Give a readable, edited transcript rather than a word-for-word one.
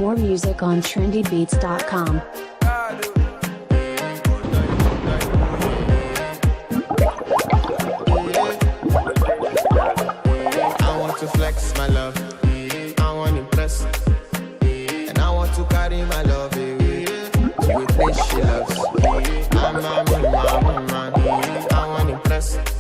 More music on trendybeats.com. I want to flex my love, I want to impress, and I want to carry my love away to a place she loves. I'm a woman, I want to impress.